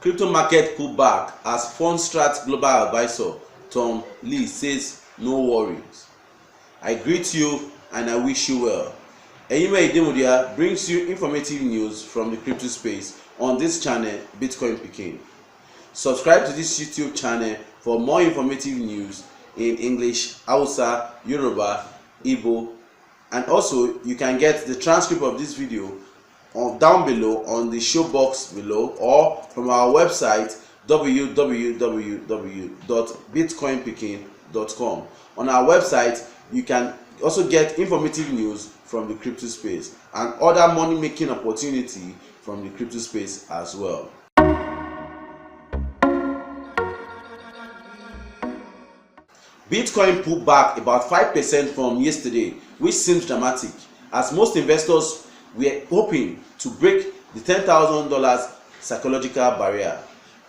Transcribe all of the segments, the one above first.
Crypto market pullback as FUNDSTRAT global advisor Tom Lee says no worries. I greet you and I wish you well. Eyime Idemudia brings you informative news from the crypto space on this channel, Bitcoin Pikin. Subscribe to this YouTube channel for more informative news in English, Hausa, Yoruba, Igbo, and also you can get the transcript of this video down below on the show box below or from our website www.bitcoinpikin.com. On our website you can also get informative news from the crypto space and other money making opportunity from the crypto space as well. Bitcoin pulled back about 5% from yesterday, which seems dramatic, as most investors were hoping to break the $10,000 psychological barrier.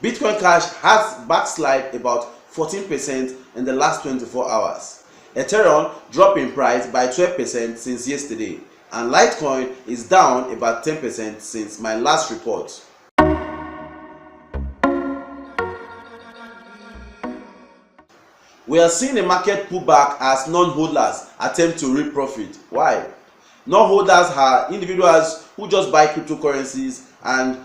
Bitcoin Cash has backslid about 14% in the last 24 hours. Ethereum dropped in price by 12% since yesterday, and Litecoin is down about 10% since my last report. We are seeing a market pullback as non-holders attempt to reap profit. Why? Non-holders are individuals who just buy cryptocurrencies and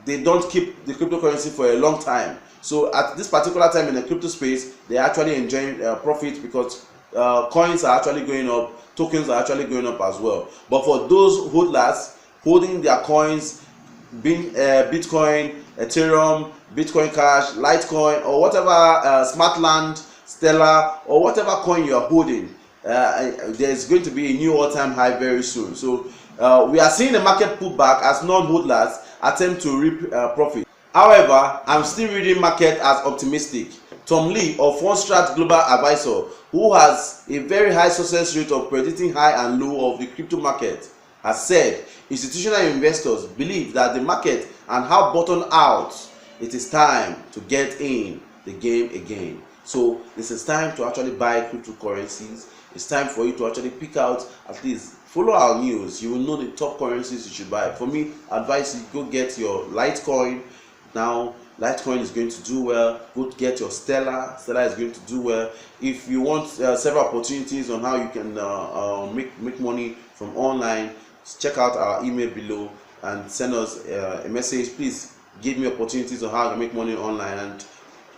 they don't keep the cryptocurrency for a long time. So at this particular time in the crypto space, they're actually enjoying profit because coins are actually going up, tokens are actually going up as well. But for those holders holding their coins, being Bitcoin, Ethereum, Bitcoin Cash, Litecoin, or whatever Smartland, Stellar, or whatever coin you are holding, there's going to be a new all-time high very soon. So we are seeing the market pullback as non-holders attempt to reap profit. However, I'm still reading market as optimistic. Tom Lee of FUNDSTRAT global advisor, who has a very high success rate of predicting high and low of the crypto market, has said institutional investors believe that the market and have bottomed out. It is time to get in the game again. So this is time to actually buy cryptocurrencies. It's time for you to actually pick out, at least follow our news. You will know the top currencies you should buy. For me, advice you go get your Litecoin. Now Litecoin is going to do well. Go get your Stellar. Stellar is going to do well. If you want several opportunities on how you can make money from online, check out our email below and send us a message. Please give me opportunities on how to make money online,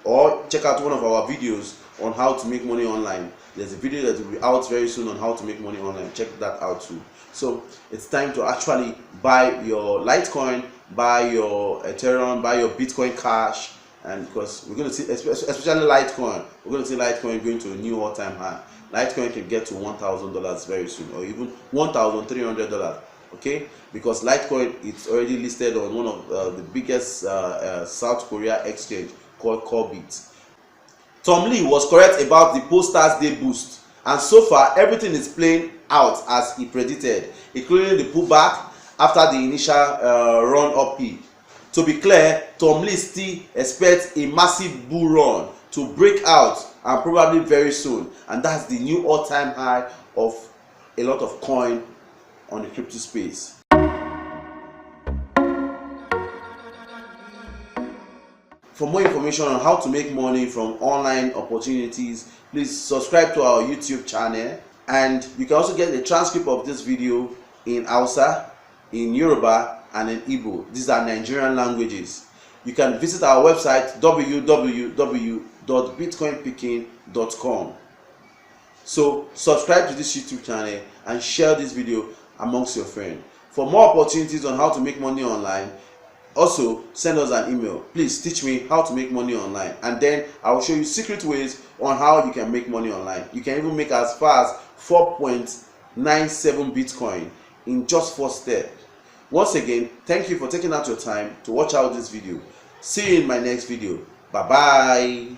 or check out one of our videos on how to make money online. There's a video that will be out very soon on how to make money online. Check that out too. So it's time to actually buy your Litecoin, buy your Ethereum, buy your Bitcoin Cash, and because we're going to see, especially Litecoin, we're going to see Litecoin going to a new all-time high. Litecoin can get to $1,000 very soon, or even $1,300. Okay, because Litecoin is already listed on one of the biggest South Korea exchange called Corebit. Tom Lee was correct about the post-tax day boost, and so far everything is playing out as he predicted, including the pullback after the initial run-up peak. To be clear, Tom Lee still expects a massive bull run to break out, and probably very soon, and that's the new all-time high of a lot of coin on the crypto space. For more information on how to make money from online opportunities, please subscribe to our YouTube channel, and you can also get the transcript of this video in Hausa, in Yoruba, and in Igbo. These are Nigerian languages. You can visit our website www.bitcoinpikin.com. So subscribe to this YouTube channel and share this video amongst your friends. For more opportunities on how to make money online, also send us an email. Please teach me how to make money online, and then I will show you secret ways on how you can make money online. You can even make as far as 4.97 Bitcoin in just 4 steps. Once again, thank you for taking out your time to watch out this video. See you in my next video. Bye bye.